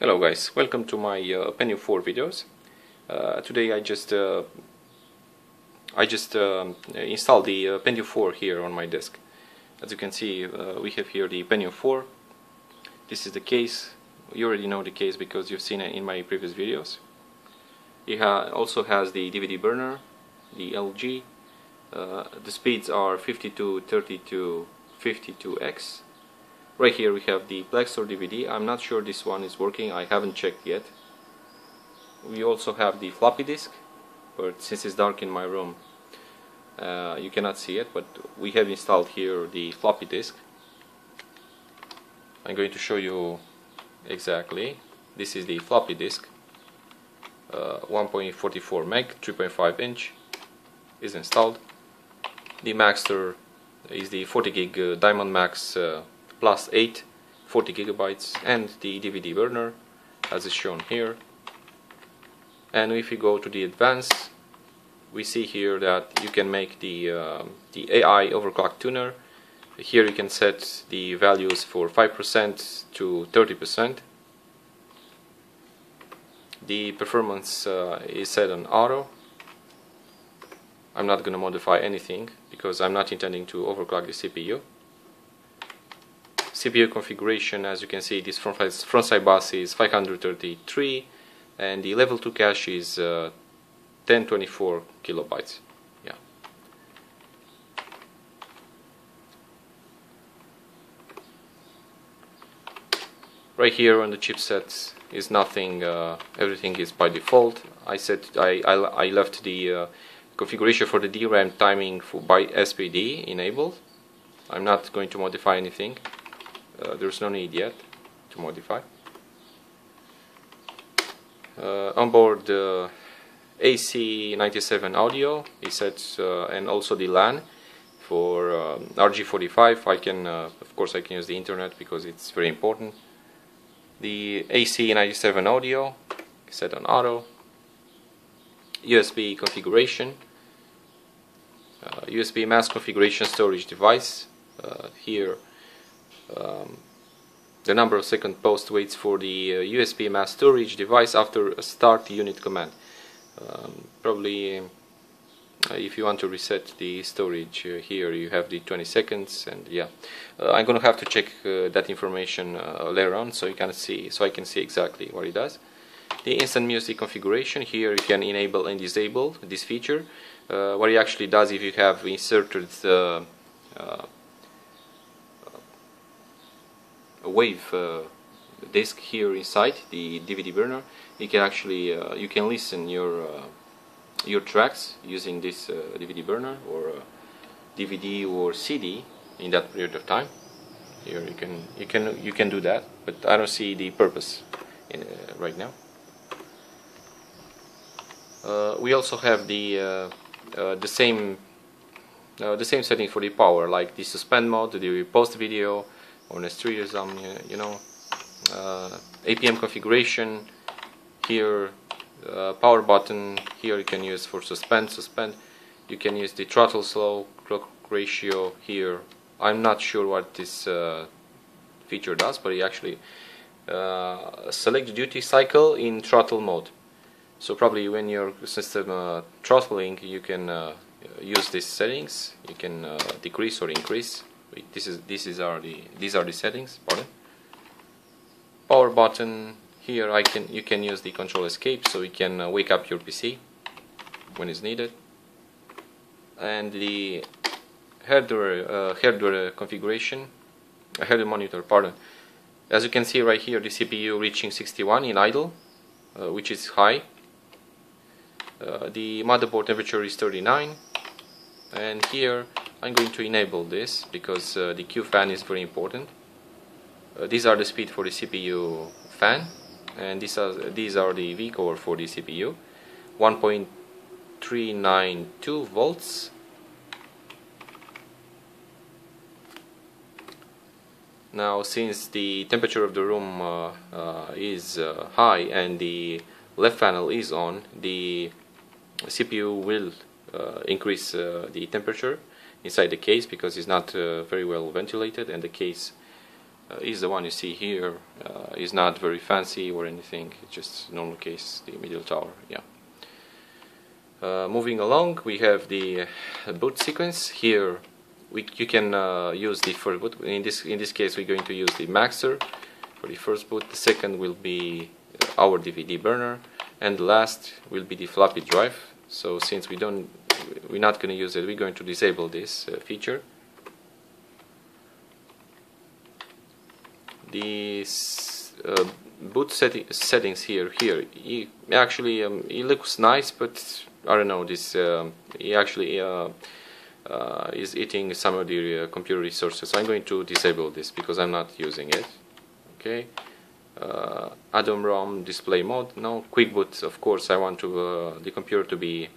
Hello guys, welcome to my Pentium 4 videos. Today I just installed the Pentium 4 here on my desk. As you can see, we have here the Pentium 4. This is the case. You already know the case because you've seen it in my previous videos. It also has the DVD burner, the LG. The speeds are 52, 32, 52x. Right here we have the Black Store DVD. I'm not sure this one is working, I haven't checked yet. We also have the floppy disk, but since it's dark in my room you cannot see it, but we have installed here the floppy disk. I'm going to show you exactly. This is the floppy disk, 1.44 meg, 3.5 inch is installed. The Maxter is the 40 gig Diamond Max plus 8 40 gigabytes, and the DVD burner as is shown here. And if you go to the advanced, we see here that you can make the AI overclock tuner. Here you can set the values for 5% to 30%. The performance is set on auto. I'm not going to modify anything because I'm not intending to overclock the CPU. CPU configuration, as you can see, this front side bus is 533 and the level 2 cache is 1024 kilobytes. Yeah. Right here on the chipset is nothing, everything is by default. I left the configuration for the DRAM timing by SPD enabled. I'm not going to modify anything. There's no need yet to modify. Onboard AC97 audio is set, and also the LAN for RG45. I can, of course, I can use the internet because it's very important. The AC97 audio is set on auto. USB configuration. USB mass configuration storage device. Here the number of second post waits for the USB mass storage device after a start unit command. Probably if you want to reset the storage here you have the 20 seconds, and yeah, I'm gonna have to check that information later on so I can see exactly what it does. The instant music configuration, here you can enable and disable this feature. What it actually does, if you have inserted a wave disk here inside the DVD burner, you can actually you can listen your tracks using this DVD burner or DVD or CD in that period of time. Here you can do that, but I don't see the purpose right now. We also have the same setting for the power, like the suspend mode, the post video, on esterism, you know, APM configuration. Here, power button. Here you can use for suspend. You can use the throttle slow clock ratio here. I'm not sure what this feature does, but it actually select the duty cycle in throttle mode. So probably when your system throttling, you can use these settings. You can decrease or increase. These are the settings. Pardon. Power button. Here you can use the control escape, so you can wake up your PC when it's needed. And the hardware configuration, hardware monitor. Pardon. As you can see right here, the CPU reaching 61 in idle, which is high. The motherboard temperature is 39, and here I'm going to enable this because the Q fan is very important. These are the speed for the CPU fan, and these are the V-core for the CPU. 1.392 volts. Now, since the temperature of the room is high and the left panel is on, the CPU will increase the temperature inside the case because it's not very well ventilated, and the case is the one you see here. Is not very fancy or anything, it's just normal case, the middle tower. Yeah. Moving along, we have the boot sequence. Here you can use the first boot. In this case we're going to use the Maxter for the first boot. The second will be our DVD burner, and the last will be the floppy drive. So since we're not going to use it, we're going to disable this feature. The boot settings here, actually it looks nice, but I don't know, this it actually is eating some of the computer resources. So I'm going to disable this because I'm not using it. Okay. Add-on ROM display mode, no. Quick boot, of course I want to the computer to be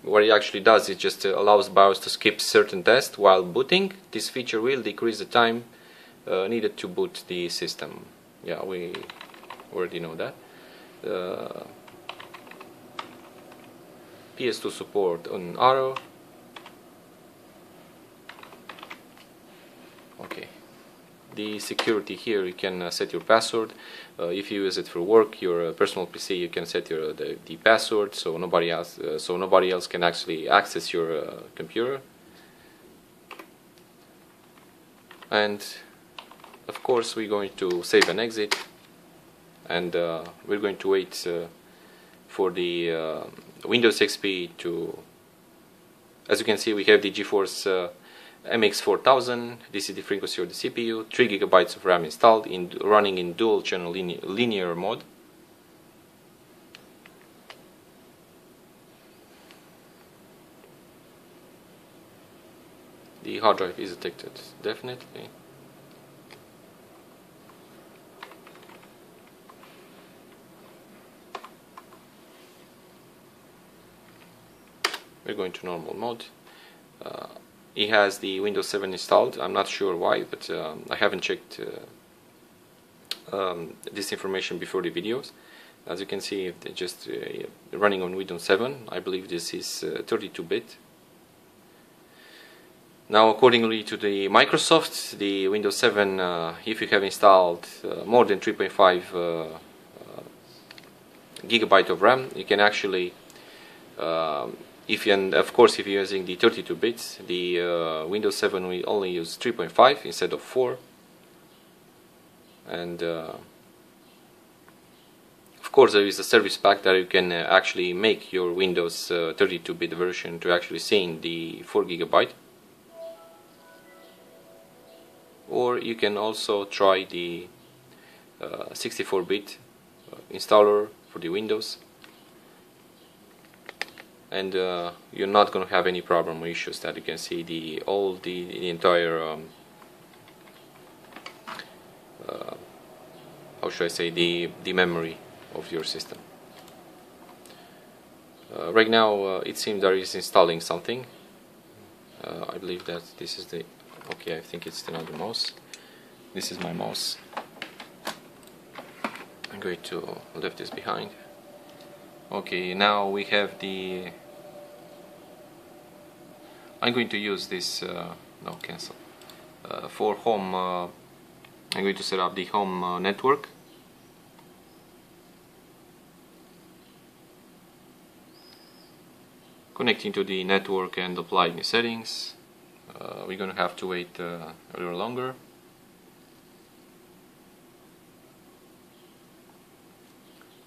what it actually does, it just allows BIOS to skip certain tests while booting. This feature will decrease the time needed to boot the system. Yeah, we already know that. PS2 support on Arrow. Okay. The security here, you can set your password. If you use it for work, your personal PC, you can set the password so nobody else can actually access your computer. And of course we're going to save and exit, and we're going to wait for the Windows XP to. As you can see, we have the GeForce MX4000. This is the frequency of the CPU, 3 GB of RAM installed, running in dual channel linear mode. The hard drive is detected, definitely. We're going to normal mode. It has the Windows 7 installed. I'm not sure why, but I haven't checked this information before the videos. As you can see, it's just running on Windows 7. I believe this is 32-bit. Now, accordingly to the Microsoft, the Windows 7, if you have installed more than 3.5 gigabyte of RAM, you can actually and of course if you're using the 32 bits, the Windows 7 will only use 3.5 instead of 4, and of course there is a service pack that you can actually make your Windows 32-bit version to actually sing the 4 gigabyte, or you can also try the 64-bit installer for the Windows, and you're not going to have any problem or issues. That you can see the entire how should I say, the memory of your system. Right now it seems that it's installing something. I believe that this is the okay, I think it's another mouse. This is my mouse. I'm going to leave this behind. Okay, now we have the I'm going to use this no, cancel for home. I'm going to set up the home network. Connecting to the network and applying the settings. We're going to have to wait a little longer.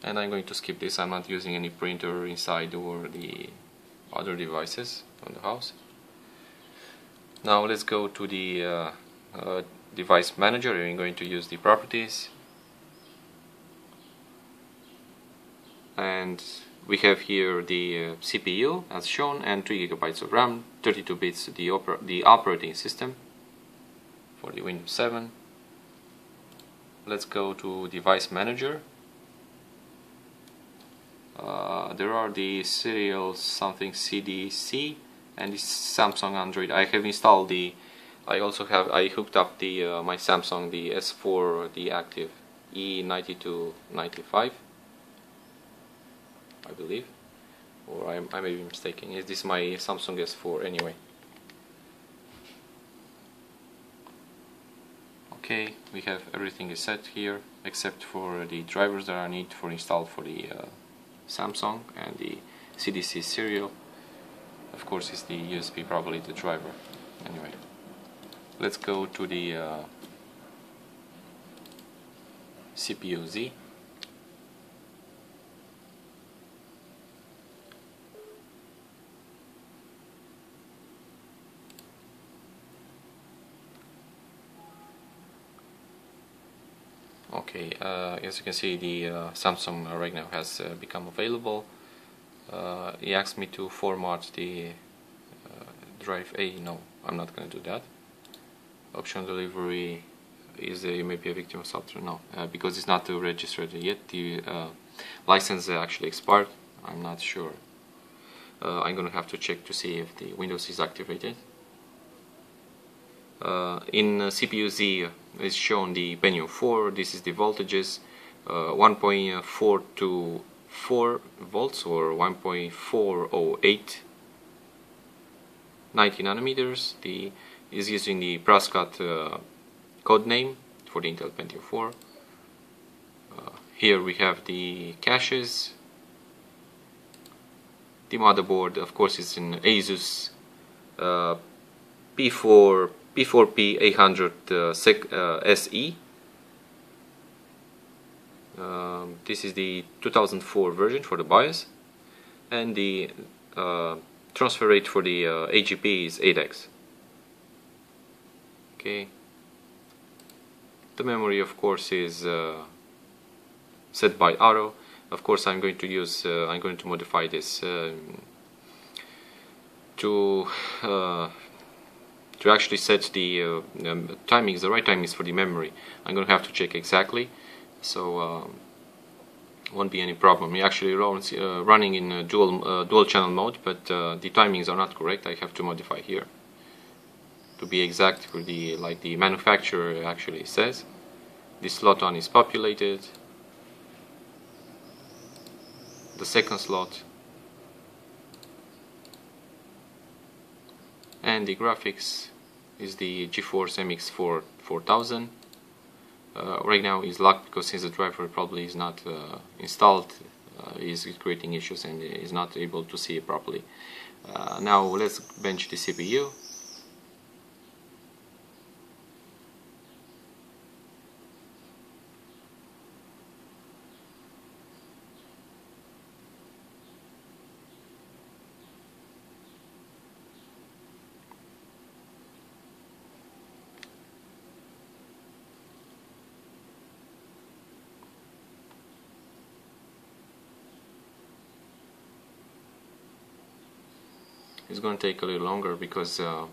And I'm going to skip this. I'm not using any printer inside or the other devices on the house. Now let's go to the device manager. I'm going to use the properties, and we have here the CPU as shown, and 3 gigabytes of RAM, 32 bits the operating system for the Windows 7. Let's go to device manager. There are the serial something CDC and the Samsung Android. I have installed the. I hooked up the my Samsung, the S4, the active E9295, I believe, or I may be mistaken. Is this my Samsung S4 anyway? Okay, we have everything is set here except for the drivers that are needed for installed for the Samsung, and the CDC serial. Of course, is the USB, probably the driver. Anyway, let's go to the CPU Z. Okay, as you can see, the Samsung right now has become available. He asked me to format the drive A. No, I'm not going to do that. Optional delivery is you may be a victim of software. No, because it's not registered yet. The license actually expired. I'm not sure. I'm going to have to check to see if the Windows is activated. In CPU Z is shown the Pentium 4. This is the voltages, 1.424 volts or 1.408, 90 nanometers. The is using the Prescott code name for the Intel Pentium 4. Here we have the caches. The motherboard, of course, is in Asus P4P800 SE. This is the 2004 version for the BIOS, and the transfer rate for the AGP is 8x. Okay. The memory, of course, is set by auto. Of course, I'm going to modify this to actually set the timings, the right timings for the memory. I'm going to have to check exactly, so won't be any problem. It actually runs running in dual channel mode, but the timings are not correct. I have to modify here to be exact for the like the manufacturer actually says. The slot on is populated. The second slot, and the graphics is the GeForce MX 4000. Right now is locked because since the driver probably is not installed, is creating issues and is not able to see it properly. Now let's bench the CPU. It's going to take a little longer because the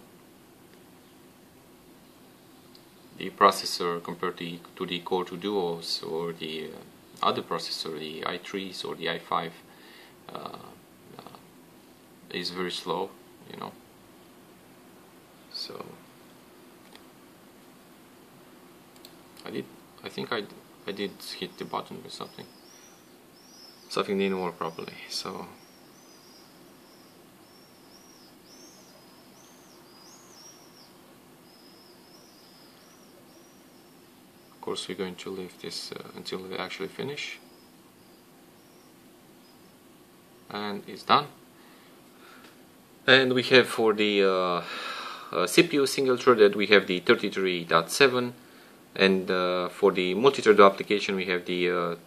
processor compared to the Core 2 Duos or the other processor, the i3s or the i5, is very slow, you know. So I think I did hit the button or something. Something didn't work properly. So. Of course, we're going to leave this until we actually finish, and it's done. And we have for the CPU single threaded, we have the 33.7, and for the multi-thread application we have the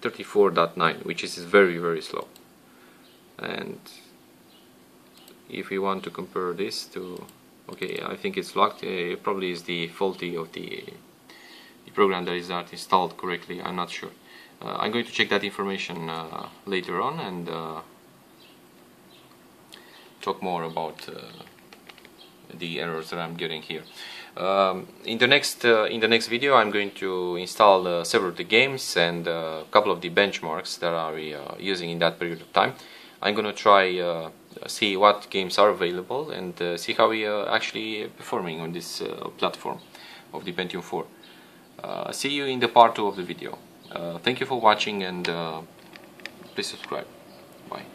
34.9, which is very slow. And if we want to compare this to, okay, I think it's locked. It probably is the faulty of the program that is not installed correctly. I'm not sure. I'm going to check that information later on and talk more about the errors that I'm getting here. In the next video, I'm going to install several of the games and a couple of the benchmarks that are using in that period of time. I'm going to try see what games are available and see how we are actually performing on this platform of the Pentium 4. See you in the part 2 of the video. Thank you for watching, and please subscribe. Bye.